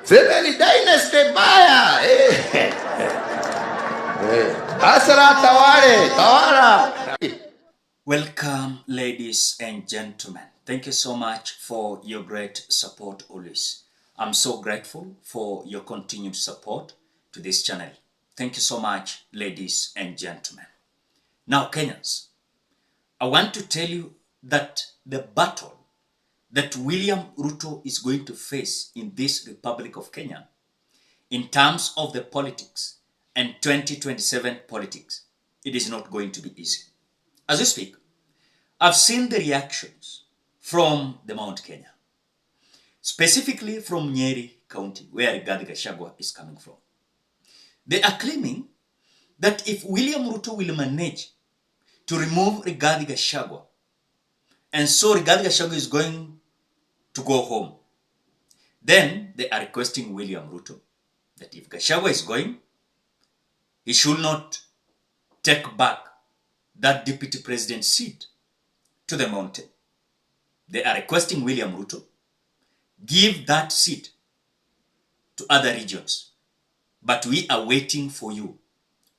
Semeni dynasty baya. Hasra tawala. Welcome, ladies and gentlemen. Thank you so much for your great support always. I'm so grateful for your continued support to this channel. Thank you so much, ladies and gentlemen. Now, Kenyans, I want to tell you that the battle that William Ruto is going to face in this Republic of Kenya in terms of the politics and 2027 politics, it is not going to be easy. As we speak, I've seen the reactions from the Mount Kenya, specifically from Nyeri County, where GACHAGUA is coming from. They are claiming that if William Ruto will manage to remove GACHAGUA, and so GACHAGUA is going to go home, then they are requesting William Ruto that if GACHAGUA is going, he should not take back that deputy president seat to the mountain. They are requesting William Ruto give that seat to other regions. But we are waiting for you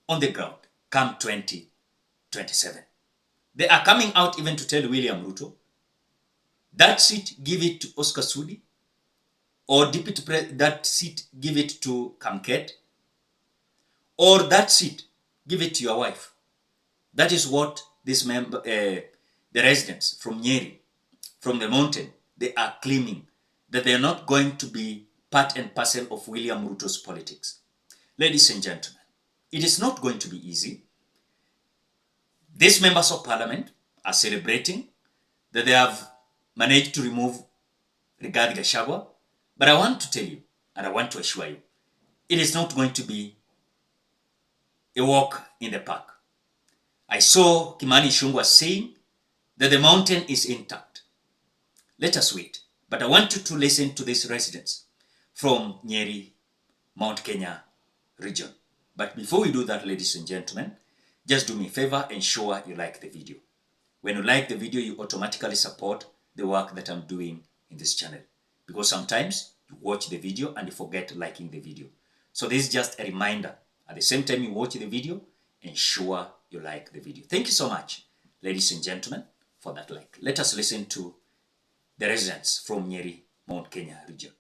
on the ground come 2027. They are coming out even to tell William Ruto that seat give it to Oscar Sudi, or that seat give it to Kamket, or that seat give it to your wife. That is what this member, the residents from Nyeri, from the mountain, they are claiming that they are not going to be part and parcel of William Ruto's politics. Ladies and gentlemen, it is not going to be easy. These members of parliament are celebrating that they have managed to remove Rigathi Gachagua, but I want to tell you, and I want to assure you, it is not going to be a walk in the park. I saw Kimani Ichung'wah saying that the mountain is intact. Let us wait. But I want you to listen to these residents from Nyeri, Mount Kenya region. But before we do that, ladies and gentlemen, just do me a favor, ensure you like the video. When you like the video, you automatically support the work that I'm doing in this channel. Because sometimes you watch the video and you forget liking the video. So this is just a reminder. At the same time you watch the video, ensure you like the video. Thank you so much, ladies and gentlemen, for that like. Let us listen to the residents from Nyeri, Mount Kenya region.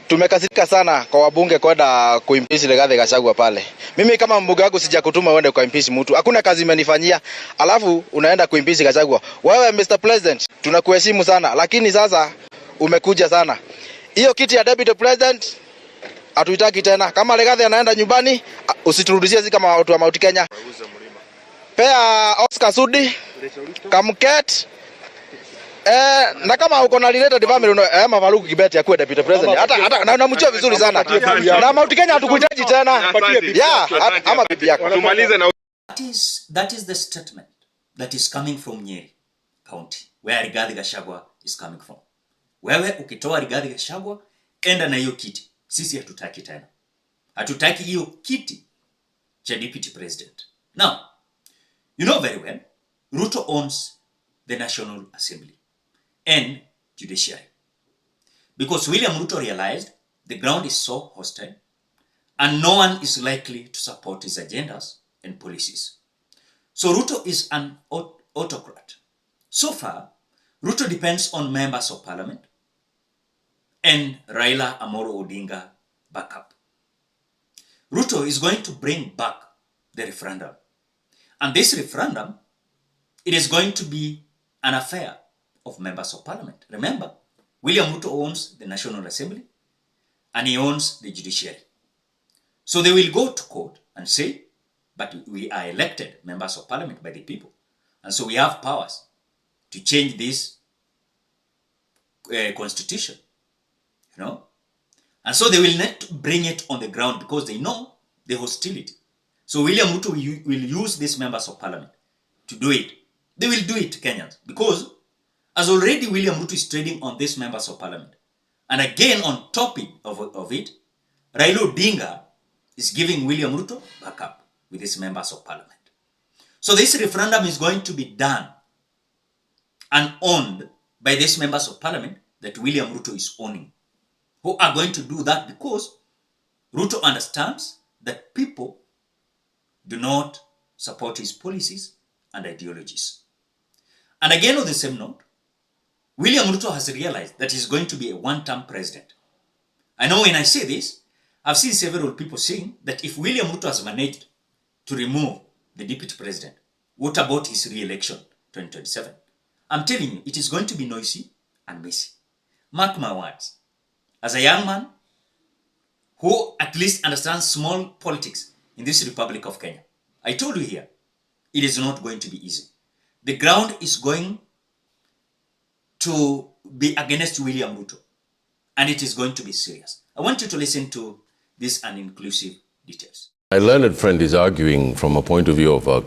Tumekasirika sana kwa wabunge kwenda kuimpeach Rigathi Gachagua pale. Mimi kama mbunge wako sijakutuma uende kuimpeach mtu. Hakuna kazi imenifanyia. Alafu unaenda kuimpeach Gachagua. Wewe Mr. President, tunakuheshimu sana, lakini sasa umekuja sana. Hiyo kiti ya deputy president hatuitaki tena. Kama Rigathi anaenda nyumbani, usiturudishie sisi kama watu wa Mount Kenya. Pea Oscar Sudi, Kamket, na kama uko na related family Mafaruku Kibet ya kuwa deputy president. Hata na unamjua vizuri sana. Na Mount Kenya hatukuhitaji tena. Yeah, ama bibi yako. Tumalize na That is the statement that is coming from Nyeri County, where Rigathi Gachagua is coming from. Wewe ukitoa Rigathi Gachagua, enda na hiyo kiti. Sisi hatutaki tena. Hatutaki hiyo kiti cha deputy president. Now, you know very well, Ruto owns the National Assembly and judiciary. Because William Ruto realized the ground is so hostile and no one is likely to support his agendas and policies. So Ruto is an autocrat. So far, Ruto depends on members of parliament and Raila Amolo Odinga backup. Ruto is going to bring back the referendum. And this referendum, it is going to be an affair of members of parliament. Remember, William Ruto owns the National Assembly and he owns the judiciary. So they will go to court and say, but we are elected members of parliament by the people. And so we have powers to change this constitution. You know? And so they will not bring it on the ground because they know the hostility. So William Ruto will use these members of parliament to do it. They will do it, Kenyans, because as already William Ruto is trading on these members of parliament. And again, on top of it, Raila Odinga is giving William Ruto backup with these members of parliament. So this referendum is going to be done and owned by these members of parliament that William Ruto is owning. who are going to do that, because Ruto understands that people do not support his policies and ideologies. And again, on the same note, William Ruto has realized that he's going to be a one-term president. I know when I say this, I've seen several people saying that if William Ruto has managed to remove the deputy president, what about his re-election 2027? I'm telling you, it is going to be noisy and messy. Mark my words. As a young man who at least understands small politics in this Republic of Kenya, I told you here, it is not going to be easy. The ground is going to be against William Ruto, and it is going to be serious. I want you to listen to these uninclusive details. My learned friend is arguing from a point of view of a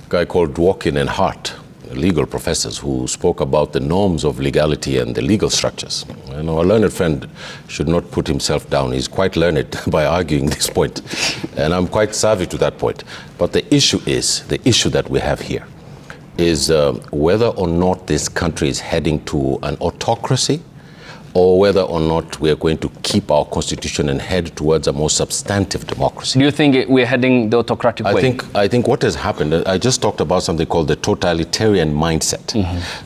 guy called Dworkin and Hart, legal professors who spoke about the norms of legality and the legal structures. You know, a learned friend should not put himself down. He's quite learned by arguing this point, and I'm quite savvy to that point. But the issue that we have here is whether or not this country is heading to an autocracy, or whether or not we are going to keep our constitution and head towards a more substantive democracy. Do you think we're heading the autocratic way? I think what has happened, I just talked about something called the totalitarian mindset.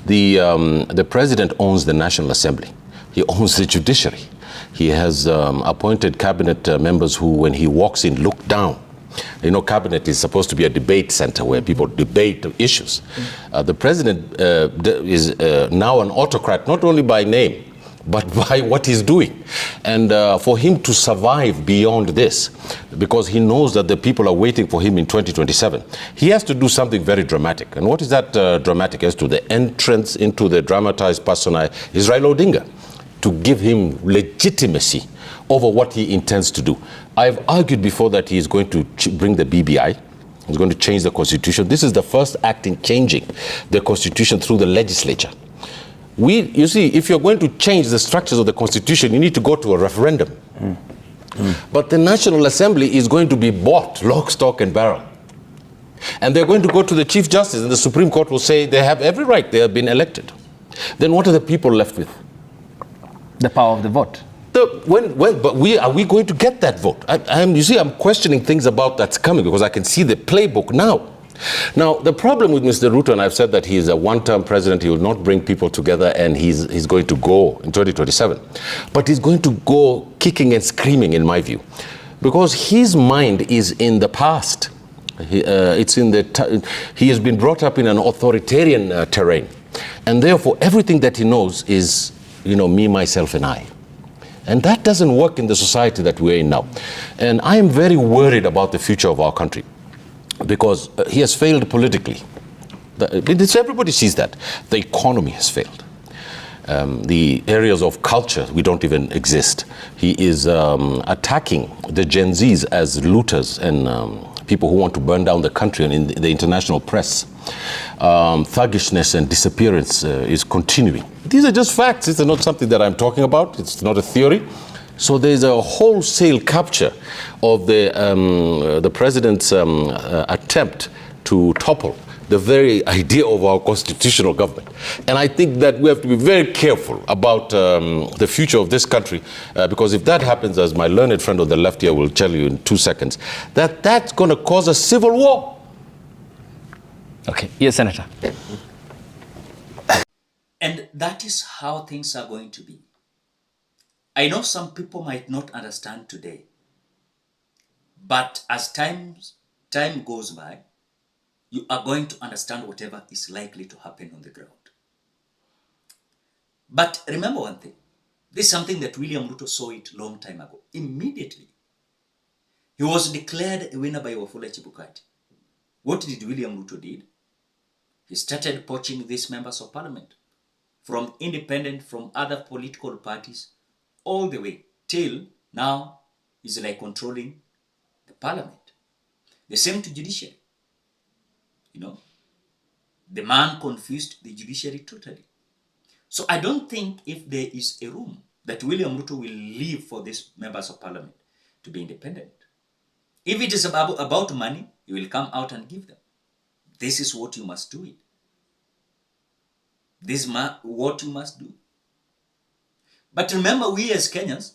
The president owns the National Assembly. He owns the judiciary. He has appointed cabinet members who, when he walks in, look down. You know, cabinet is supposed to be a debate center where people debate issues. The president is now an autocrat, not only by name, but by what he's doing. And for him to survive beyond this, because he knows that the people are waiting for him in 2027, he has to do something very dramatic. And what is that dramatic? As to the entrance into the dramatized persona is Raila Odinga, to give him legitimacy over what he intends to do. I've argued before that he is going to bring the BBI. He's going to change the constitution. This is the first act in changing the constitution through the legislature. You see, if you're going to change the structures of the constitution, you need to go to a referendum. But the National Assembly is going to be bought, lock, stock, and barrel. And they're going to go to the Chief Justice, and the Supreme Court will say they have every right, they have been elected. Then what are the people left with? The power of the vote. But are we going to get that vote? You see, I'm questioning things about that's coming, because I can see the playbook now. Now, the problem with Mr. Ruto, and I've said that he is a one-term president, he will not bring people together, and he's going to go in 2027. But he's going to go kicking and screaming, in my view, because his mind is in the past. He has been brought up in an authoritarian terrain, and therefore everything that he knows is, you know, me, myself, and I. And that doesn't work in the society that we're in now. And I am very worried about the future of our country, because he has failed politically. Everybody sees that. The economy has failed. The areas of culture, we don't even exist. He is attacking the Gen Zs as looters and people who want to burn down the country, and in the international press. Thuggishness and disappearance is continuing. These are just facts. It's not something that I'm talking about. It's not a theory. So there's a wholesale capture of the president's attempt to topple the very idea of our constitutional government. And I think that we have to be very careful about the future of this country, because if that happens, as my learned friend on the left here will tell you in 2 seconds, that's going to cause a civil war. Okay. Yes, Senator. And that is how things are going to be. I know some people might not understand today, but as time goes by, you are going to understand whatever is likely to happen on the ground. But remember one thing, this is something that William Ruto saw it long time ago. Immediately, he was declared a winner by Wafula Chebukati. What did William Ruto did? He started poaching these members of parliament from independent, from other political parties, all the way till now is like controlling the parliament. The same to judiciary. You know, the man confused the judiciary totally. So I don't think if there is a room that William Ruto will leave for these members of parliament to be independent. If it is about money, he will come out and give them. This is what you must do it. This is what you must do. But remember, we as Kenyans,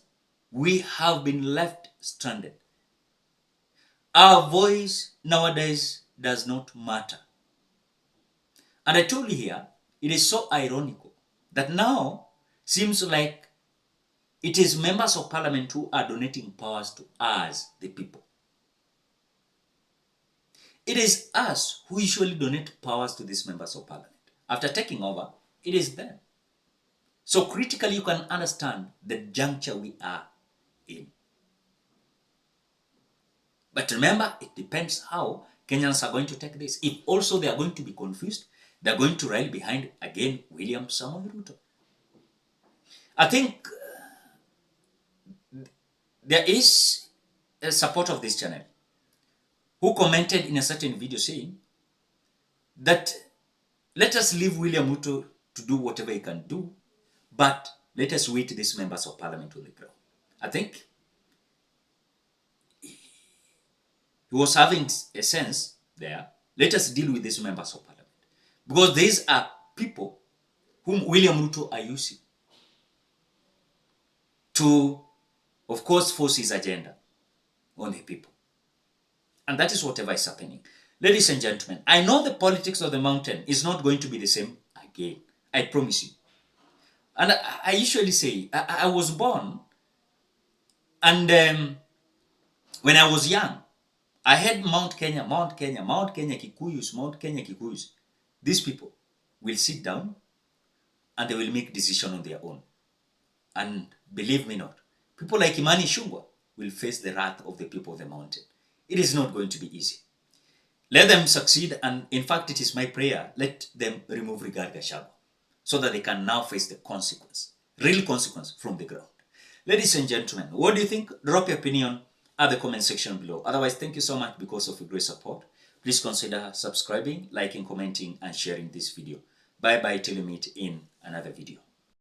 we have been left stranded. Our voice nowadays does not matter. And I told you here, it is so ironical that now seems like it is members of parliament who are donating powers to us, the people. It is us who usually donate powers to these members of parliament. After taking over, it is them. So critically, you can understand the juncture we are in. But remember, it depends how Kenyans are going to take this. If also they are going to be confused, they are going to rally behind, again, William Samoei Ruto. I think there is a support of this channel who commented in a certain video saying that let us leave William Ruto to do whatever he can do, but let us wait these members of parliament on the ground. I think he was having a sense there, let us deal with these members of parliament. Because these are people whom William Ruto are using to, of course, force his agenda on the people. And that is whatever is happening. Ladies and gentlemen, I know the politics of the mountain is not going to be the same again. I promise you. And I usually say, I was born, and when I was young, I had Mount Kenya, Kikuyus. These people will sit down and they will make decisions on their own. And believe me not, people like Imani Ichung'wah will face the wrath of the people of the mountain. It is not going to be easy. Let them succeed, and in fact, it is my prayer, let them remove GACHAGUA so that they can now face the consequence, real consequence from the ground. Ladies and gentlemen, what do you think? Drop your opinion at the comment section below. Otherwise, thank you so much because of your great support. Please consider subscribing, liking, commenting, and sharing this video. Bye-bye till we meet in another video.